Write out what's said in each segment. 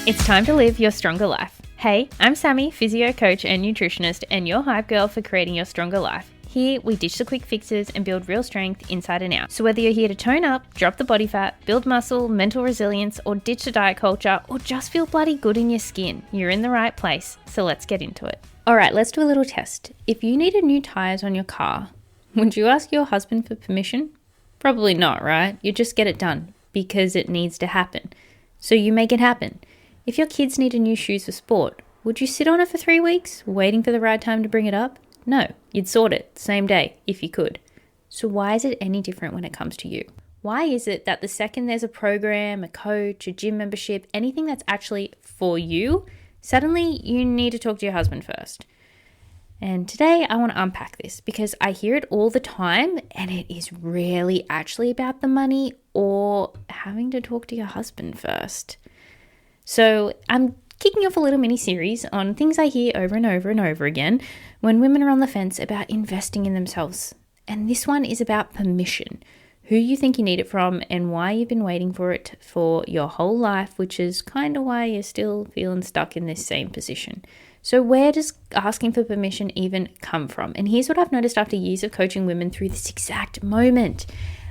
It's time to live your stronger life. Hey, I'm Sammy, physio coach and nutritionist, and your hype girl for creating your stronger life. Here, we ditch the quick fixes and build real strength inside and out. So whether you're here to tone up, drop the body fat, build muscle, mental resilience, or ditch the diet culture, or just feel bloody good in your skin, you're in the right place. So let's get into it. All right, let's do a little test. If you needed new tires on your car, would you ask your husband for permission? Probably not, right? You just get it done because it needs to happen. So you make it happen. If your kids needed new shoes for sport, would you sit on it for 3 weeks, waiting for the right time to bring it up? No, you'd sort it same day if you could. So why is it any different when it comes to you? Why is it that the second there's a program, a coach, a gym membership, anything that's actually for you, suddenly you need to talk to your husband first? And today I want to unpack this because I hear it all the time and it is rarely actually about the money or having to talk to your husband first. So I'm kicking off a little mini series on things I hear over and over and over again when women are on the fence about investing in themselves. And this one is about permission, who you think you need it from and why you've been waiting for it for your whole life, which is kind of why you're still feeling stuck in this same position. So where does asking for permission even come from? And here's what I've noticed after years of coaching women through this exact moment.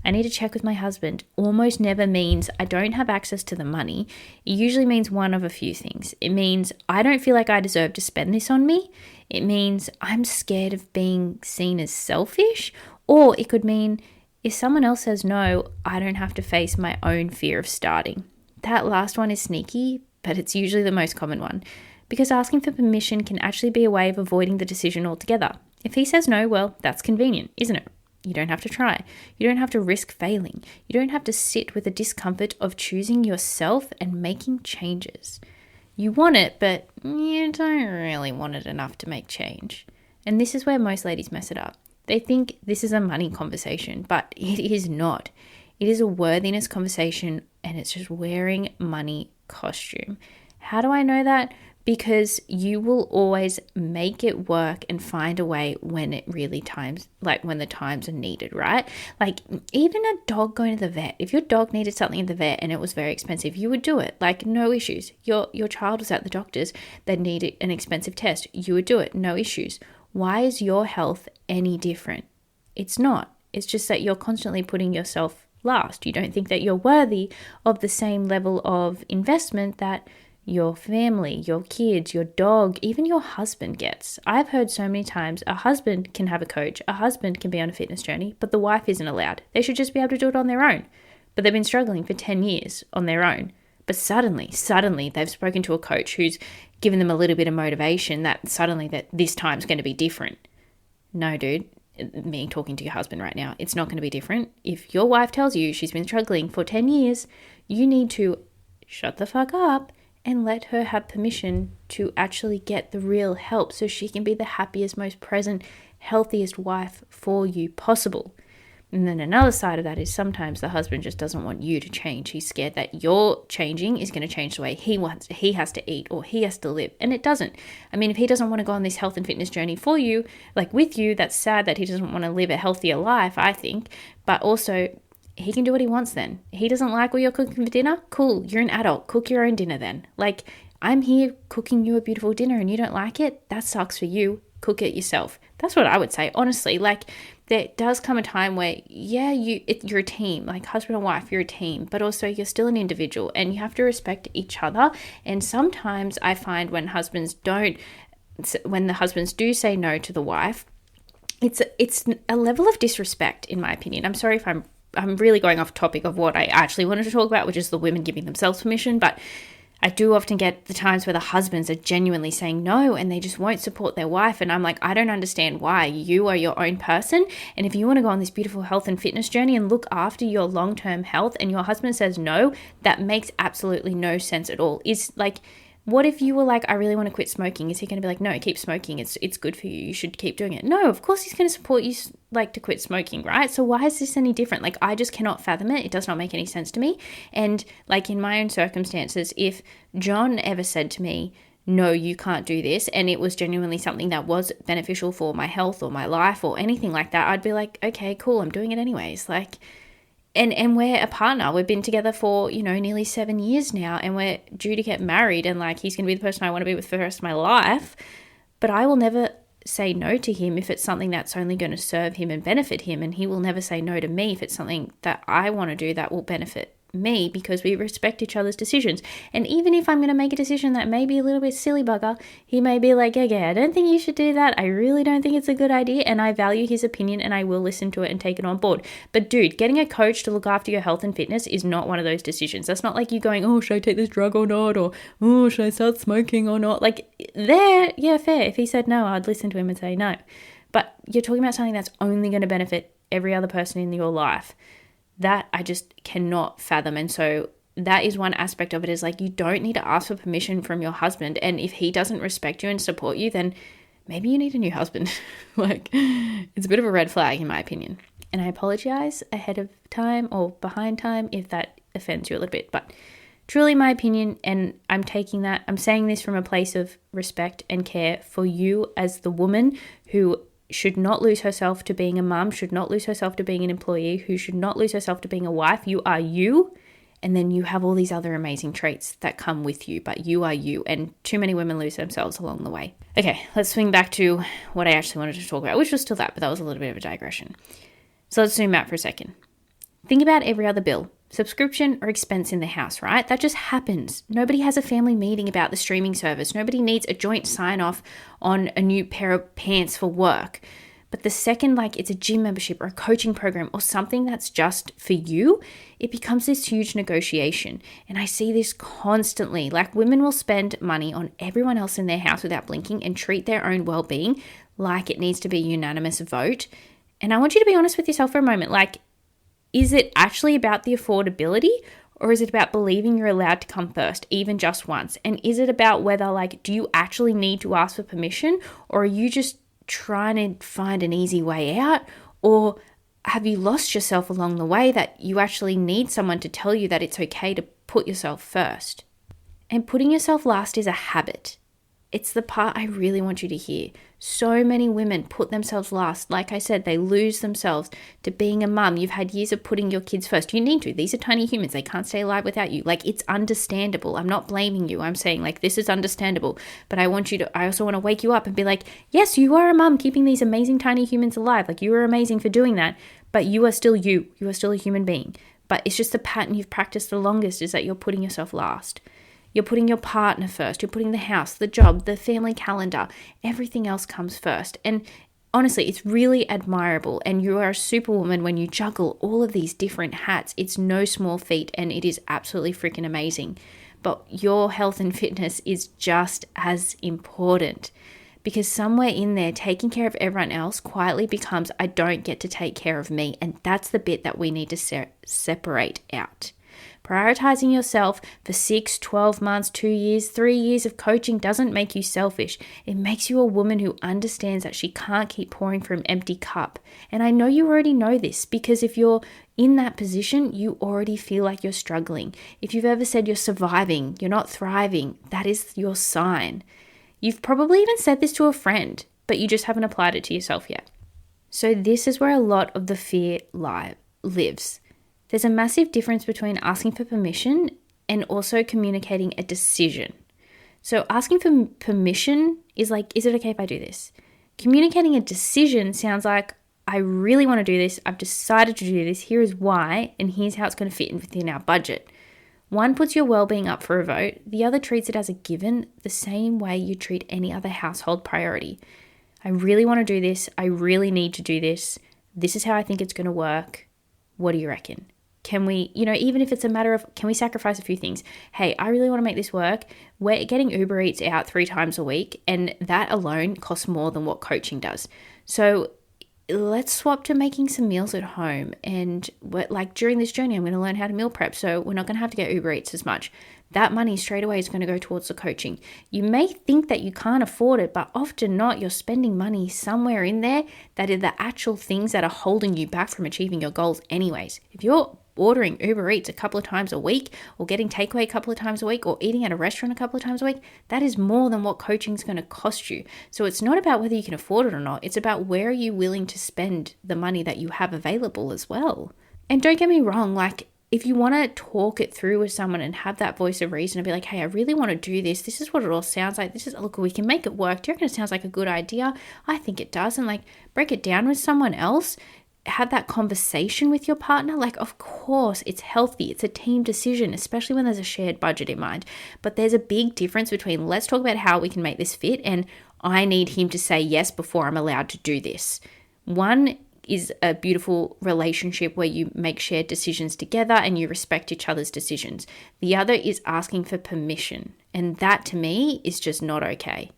I need to check with my husband almost never means I don't have access to the money. It usually means one of a few things. It means I don't feel like I deserve to spend this on me. It means I'm scared of being seen as selfish. Or it could mean if someone else says no, I don't have to face my own fear of starting. That last one is sneaky, but it's usually the most common one. Because asking for permission can actually be a way of avoiding the decision altogether. If he says no, well, that's convenient, isn't it? You don't have to try. You don't have to risk failing. You don't have to sit with the discomfort of choosing yourself and making changes. You want it, but you don't really want it enough to make change. And this is where most ladies mess it up. They think this is a money conversation, but it is not. It is a worthiness conversation, and it's just wearing money costume. How do I know that? Because you will always make it work and find a way when it really when the times are needed, right? Like even a dog going to the vet, if your dog needed something at the vet and it was very expensive, you would do it, like no issues. Your child was at the doctor's, they needed an expensive test, you would do it, no issues. Why is your health any different? It's not. It's just that you're constantly putting yourself last. You don't think that you're worthy of the same level of investment that your family, your kids, your dog, even your husband gets. I've heard so many times a husband can have a coach, a husband can be on a fitness journey, but the wife isn't allowed. They should just be able to do it on their own. But they've been struggling for 10 years on their own. But suddenly they've spoken to a coach who's given them a little bit of motivation that suddenly that this time's going to be different. No, dude, me talking to your husband right now, it's not going to be different. If your wife tells you she's been struggling for 10 years, you need to shut the fuck up and let her have permission to actually get the real help so she can be the happiest, most present, healthiest wife for you possible. And then another side of that is sometimes the husband just doesn't want you to change. He's scared that your changing is going to change the way he has to eat or he has to live. And it doesn't. I mean, if he doesn't want to go on this health and fitness journey for you, like with you, that's sad that he doesn't want to live a healthier life, I think. But also, he can do what he wants then. He doesn't like what you're cooking for dinner? Cool, you're an adult. Cook your own dinner then. Like, I'm here cooking you a beautiful dinner and you don't like it? That sucks for you. Cook it yourself. That's what I would say, honestly. Like, there does come a time where, yeah, you're a team. Like, husband and wife, you're a team. But also, you're still an individual and you have to respect each other. And sometimes I find when the husbands do say no to the wife, it's a level of disrespect, in my opinion. I'm sorry if I'm really going off topic of what I actually wanted to talk about, which is the women giving themselves permission. But I do often get the times where the husbands are genuinely saying no and they just won't support their wife. And I'm like, I don't understand why. You are your own person. And if you want to go on this beautiful health and fitness journey and look after your long-term health and your husband says no, that makes absolutely no sense at all. It's like, what if you were like, I really want to quit smoking? Is he going to be like, no, keep smoking. It's good for you. You should keep doing it. No, of course he's going to support you like to quit smoking, right? So why is this any different? Like, I just cannot fathom it. It does not make any sense to me. And like in my own circumstances, if John ever said to me, no, you can't do this, and it was genuinely something that was beneficial for my health or my life or anything like that, I'd be like, okay, cool, I'm doing it anyways. Like, And we're a partner. We've been together for, nearly 7 years now, and we're due to get married, and like he's going to be the person I want to be with for the rest of my life. But I will never say no to him if it's something that's only going to serve him and benefit him, and he will never say no to me if it's something that I want to do that will benefit me, because we respect each other's decisions. And even if I'm going to make a decision that may be a little bit silly bugger, he may be like, okay, I don't think you should do that. I really don't think it's a good idea, and I value his opinion and I will listen to it and take it on board. But dude, getting a coach to look after your health and fitness is not one of those decisions. That's not like you going, oh, should I take this drug or not? Or, oh, should I start smoking or not? Like fair. If he said no, I'd listen to him and say no. But you're talking about something that's only going to benefit every other person in your life. That I just cannot fathom. And so that is one aspect of it, is like, you don't need to ask for permission from your husband. And if he doesn't respect you and support you, then maybe you need a new husband. Like, it's a bit of a red flag in my opinion. And I apologize ahead of time or behind time if that offends you a little bit, but truly my opinion. And I'm saying this from a place of respect and care for you as the woman who should not lose herself to being a mum, should not lose herself to being an employee, who should not lose herself to being a wife. You are you, and then you have all these other amazing traits that come with you, but you are you, and too many women lose themselves along the way. Okay, let's swing back to what I actually wanted to talk about, which was still that, but that was a little bit of a digression. So let's zoom out for a second. Think about every other bill, subscription or expense in the house, right? That just happens. Nobody has a family meeting about the streaming service. Nobody needs a joint sign off on a new pair of pants for work. But the second, like, it's a gym membership or a coaching program or something that's just for you, it becomes this huge negotiation. And I see this constantly. Like, women will spend money on everyone else in their house without blinking and treat their own well-being like it needs to be a unanimous vote. And I want you to be honest with yourself for a moment. Like, is it actually about the affordability, or is it about believing you're allowed to come first, even just once? And is it about whether, like, do you actually need to ask for permission, or are you just trying to find an easy way out? Or have you lost yourself along the way that you actually need someone to tell you that it's okay to put yourself first? And putting yourself last is a habit. It's the part I really want you to hear. So many women put themselves last. Like I said, they lose themselves to being a mum. You've had years of putting your kids first. You need to. These are tiny humans. They can't stay alive without you. Like, it's understandable. I'm not blaming you. I'm saying, like, this is understandable. But I also want to wake you up and be like, yes, you are a mum keeping these amazing tiny humans alive. Like, you are amazing for doing that. But you are still you. You are still a human being. But it's just the pattern you've practiced the longest, is that you're putting yourself last. You're putting your partner first. You're putting the house, the job, the family calendar. Everything else comes first. And honestly, it's really admirable. And you are a superwoman when you juggle all of these different hats. It's no small feat, and it is absolutely freaking amazing. But your health and fitness is just as important, because somewhere in there, taking care of everyone else quietly becomes, I don't get to take care of me. And that's the bit that we need to separate out. Prioritizing yourself for 6, 12 months, 2 years, 3 years of coaching doesn't make you selfish. It makes you a woman who understands that she can't keep pouring from an empty cup. And I know you already know this, because if you're in that position, you already feel like you're struggling. If you've ever said you're surviving, you're not thriving, that is your sign. You've probably even said this to a friend, but you just haven't applied it to yourself yet. So this is where a lot of the fear lives. There's a massive difference between asking for permission and also communicating a decision. So asking for permission is like, is it okay if I do this? Communicating a decision sounds like, I really want to do this. I've decided to do this. Here is why, and here's how it's going to fit within our budget. One puts your well-being up for a vote. The other treats it as a given, the same way you treat any other household priority. I really want to do this. I really need to do this. This is how I think it's going to work. What do you reckon? Can we, even if it's a matter of, can we sacrifice a few things? Hey, I really want to make this work. We're getting Uber Eats out 3 times a week, and that alone costs more than what coaching does. So let's swap to making some meals at home. And during this journey, I'm going to learn how to meal prep. So we're not going to have to get Uber Eats as much. That money straight away is going to go towards the coaching. You may think that you can't afford it, but often not. You're spending money somewhere in there that are the actual things that are holding you back from achieving your goals anyways. If you're ordering Uber Eats a couple of times a week, or getting takeaway a couple of times a week, or eating at a restaurant a couple of times a week, that is more than what coaching is going to cost you. So it's not about whether you can afford it or not. It's about where are you willing to spend the money that you have available as well. And don't get me wrong, like if you want to talk it through with someone and have that voice of reason and be like, hey, I really want to do this. This is what it all sounds like. Look, we can make it work. Do you reckon it sounds like a good idea? I think it does. And like break it down with someone else. Have that conversation with your partner. Like, of course, it's healthy. It's a team decision, especially when there's a shared budget in mind. But there's a big difference between let's talk about how we can make this fit and I need him to say yes before I'm allowed to do this. One is a beautiful relationship where you make shared decisions together and you respect each other's decisions. The other is asking for permission. And that to me is just not okay.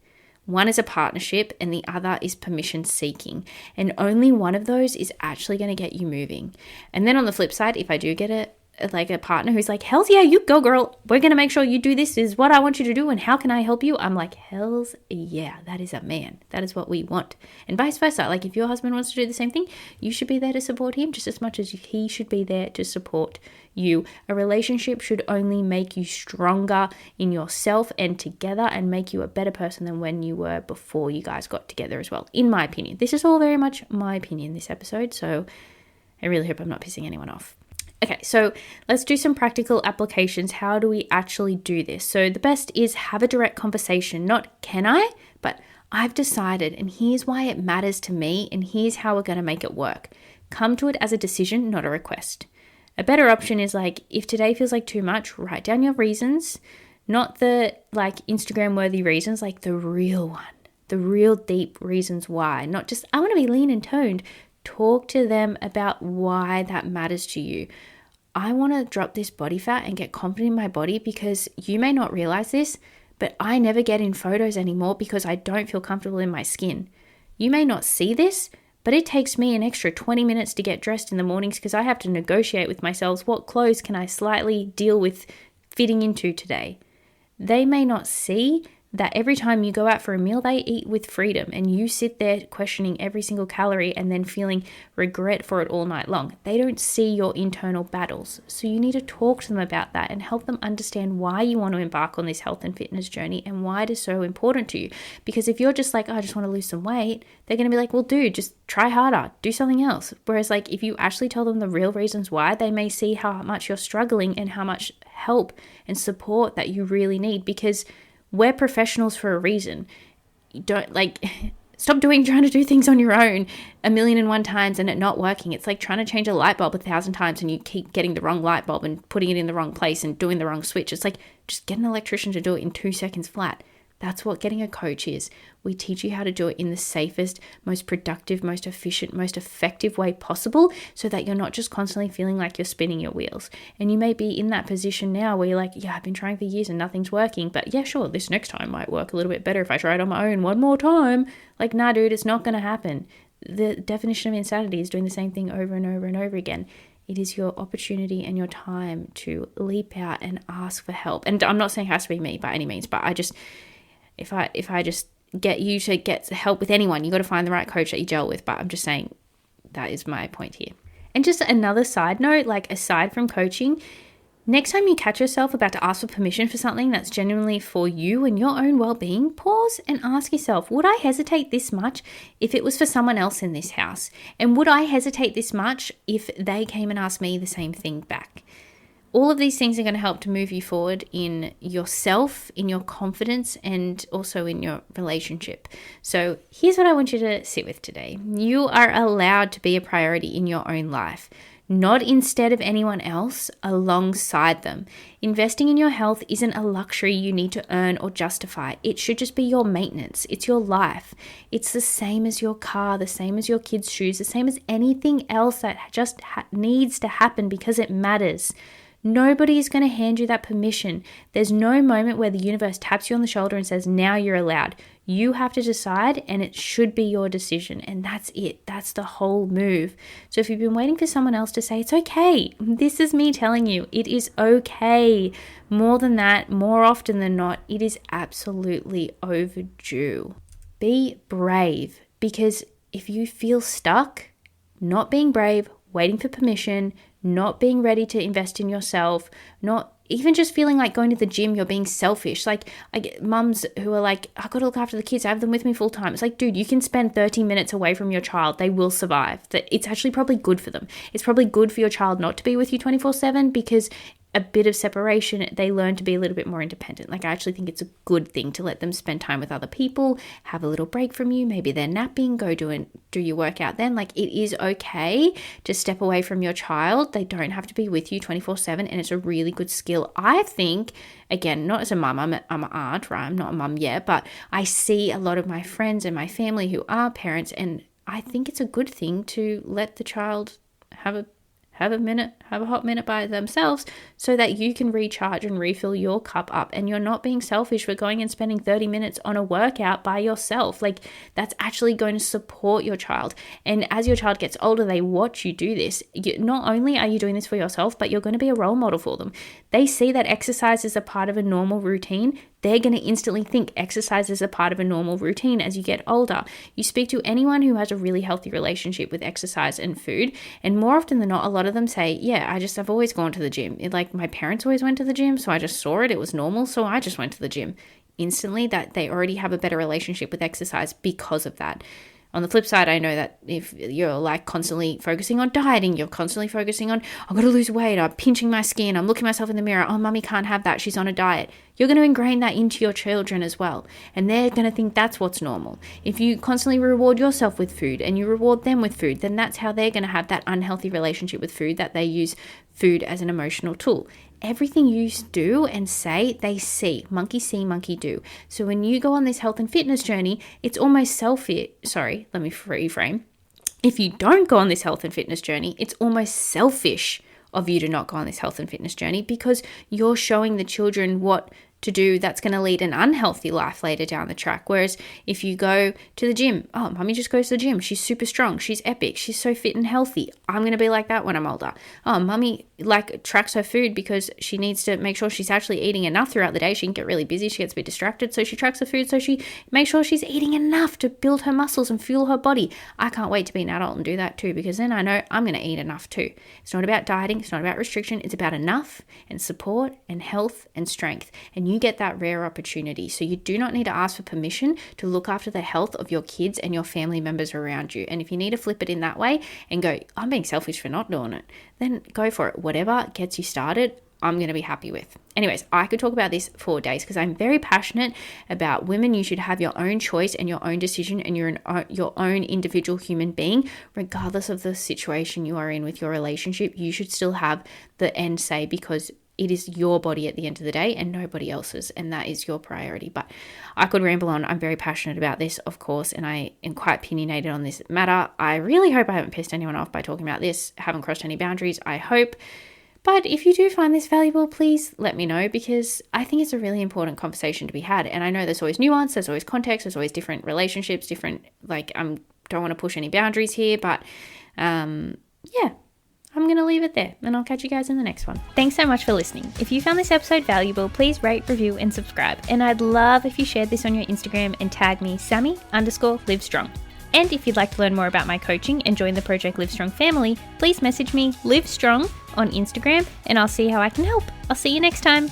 One is a partnership and the other is permission seeking. And only one of those is actually going to get you moving. And then on the flip side, if I do get a partner who's like, hells yeah, you go girl. We're going to make sure you do this. Is what I want you to do. And how can I help you? I'm like, hells yeah, that is a man. That is what we want. And vice versa. Like if your husband wants to do the same thing, you should be there to support him just as much as he should be there to support you. A relationship should only make you stronger in yourself and together and make you a better person than when you were before you guys got together as well. In my opinion, this is all very much my opinion, this episode. So I really hope I'm not pissing anyone off. Okay, so let's do some practical applications. How do we actually do this? So the best is have a direct conversation, not can I, but I've decided and here's why it matters to me and here's how we're going to make it work. Come to it as a decision, not a request. A better option is like, if today feels like too much, write down your reasons, not the like Instagram worthy reasons, like the real one, the real deep reasons why, not just I want to be lean and toned. Talk to them about why that matters to you. I want to drop this body fat and get confident in my body because you may not realize this, but I never get in photos anymore because I don't feel comfortable in my skin. You may not see this, but it takes me an extra 20 minutes to get dressed in the mornings because I have to negotiate with myself what clothes can I slightly deal with fitting into today. They may not see that every time you go out for a meal, they eat with freedom and you sit there questioning every single calorie and then feeling regret for it all night long. They don't see your internal battles. So you need to talk to them about that and help them understand why you want to embark on this health and fitness journey and why it is so important to you. Because if you're just like, oh, I just want to lose some weight, they're going to be like, well, dude, just try harder, do something else. Whereas like if you actually tell them the real reasons why, they may see how much you're struggling and how much help and support that you really need, because we're professionals for a reason. You don't stop trying to do things on your own 1,000,001 times and it not working. It's like trying to change a light bulb 1,000 times and you keep getting the wrong light bulb and putting it in the wrong place and doing the wrong switch. It's like just get an electrician to do it in 2 seconds flat. That's what getting a coach is. We teach you how to do it in the safest, most productive, most efficient, most effective way possible so that you're not just constantly feeling like you're spinning your wheels. And you may be in that position now where you're like, yeah, I've been trying for years and nothing's working, but yeah, sure, this next time might work a little bit better if I try it on my own one more time. Like, nah, dude, it's not going to happen. The definition of insanity is doing the same thing over and over and over again. It is your opportunity and your time to leap out and ask for help. And I'm not saying it has to be me by any means, but if I just get you to get help with anyone, you got to find the right coach that you gel with. But I'm just saying that is my point here. And just another side note, like aside from coaching, next time you catch yourself about to ask for permission for something that's genuinely for you and your own well-being, pause and ask yourself, would I hesitate this much if it was for someone else in this house? And would I hesitate this much if they came and asked me the same thing back? All of these things are going to help to move you forward in yourself, in your confidence, and also in your relationship. So here's what I want you to sit with today. You are allowed to be a priority in your own life, not instead of anyone else, alongside them. Investing in your health isn't a luxury you need to earn or justify. It should just be your maintenance. It's your life. It's the same as your car, the same as your kids' shoes, the same as anything else that just needs to happen because it matters. Nobody is going to hand you that permission. There's no moment where the universe taps you on the shoulder and says, now you're allowed. You have to decide, and it should be your decision. And that's it. That's the whole move. So if you've been waiting for someone else to say, it's okay, this is me telling you, it is okay. More than that, more often than not, it is absolutely overdue. Be brave, because if you feel stuck, not being brave, waiting for permission, not being ready to invest in yourself, not even just feeling like going to the gym, you're being selfish. Like, I get mums who are like, I've got to look after the kids. I have them with me full time. It's like, dude, you can spend 30 minutes away from your child. They will survive. It's actually probably good for them. It's probably good for your child not to be with you 24/7 because a bit of separation, they learn to be a little bit more independent. Like, I actually think it's a good thing to let them spend time with other people, have a little break from you. Maybe they're napping, go do your workout then. Like, it is okay to step away from your child. They don't have to be with you 24/7, and it's a really good skill. I think, again, not as a mum, I'm an aunt, right? I'm not a mum yet, but I see a lot of my friends and my family who are parents, and I think it's a good thing to let the child have a hot minute by themselves so that you can recharge and refill your cup up, and you're not being selfish for going and spending 30 minutes on a workout by yourself. Like, that's actually going to support your child. And as your child gets older, they watch you do this. Not only are you doing this for yourself, but you're going to be a role model for them. They see that exercise is a part of a normal routine. They're going to instantly think exercise is a part of a normal routine as you get older. You speak to anyone who has a really healthy relationship with exercise and food, and more often than not, a lot of them say, yeah, I've always gone to the gym. Like, my parents always went to the gym, so I just saw it. It was normal, so I just went to the gym. Instantly, that they already have a better relationship with exercise because of that. On the flip side, I know that if you're like constantly focusing on dieting, you're constantly focusing on, I've got to lose weight, I'm pinching my skin, I'm looking myself in the mirror, oh, mummy can't have that, she's on a diet. You're going to ingrain that into your children as well. And they're going to think that's what's normal. If you constantly reward yourself with food and you reward them with food, then that's how they're going to have that unhealthy relationship with food, that they use food as an emotional tool. Everything you do and say, they see. Monkey see, monkey do. So when you go on this health and fitness journey, it's almost selfish. Sorry, let me reframe. If you don't go on this health and fitness journey, it's almost selfish of you to not go on this health and fitness journey, because you're showing the children what to do that's going to lead an unhealthy life later down the track. Whereas if you go to the gym, oh, mummy just goes to the gym, she's super strong, she's epic, she's so fit and healthy, I'm going to be like that when I'm older. Oh, mummy like tracks her food because she needs to make sure she's actually eating enough throughout the day. She can get really busy, she gets a bit distracted, so she tracks her food so she makes sure she's eating enough to build her muscles and fuel her body. I can't wait to be an adult and do that too, because then I know I'm going to eat enough too. It's not about dieting, it's not about restriction, it's about enough and support and health and strength. And you get that rare opportunity. So you do not need to ask for permission to look after the health of your kids and your family members around you. And if you need to flip it in that way and go, I'm being selfish for not doing it, then go for it. Whatever gets you started, I'm going to be happy with. Anyways, I could talk about this for days because I'm very passionate about women. You should have your own choice and your own decision, and you're your own individual human being, regardless of the situation you are in with your relationship. You should still have the end say, because it is your body at the end of the day and nobody else's, and that is your priority. But I could ramble on. I'm very passionate about this, of course, and I am quite opinionated on this matter. I really hope I haven't pissed anyone off by talking about this. I haven't crossed any boundaries, I hope. But if you do find this valuable, please let me know, because I think it's a really important conversation to be had. And I know there's always nuance, there's always context, there's always different relationships, different, don't want to push any boundaries here, but yeah. I'm going to leave it there, and I'll catch you guys in the next one. Thanks so much for listening. If you found this episode valuable, please rate, review, and subscribe. And I'd love if you shared this on your Instagram and tag me, Sammy_livestrong. And if you'd like to learn more about my coaching and join the Project Livestrong family, please message me, Livestrong, on Instagram, and I'll see how I can help. I'll see you next time.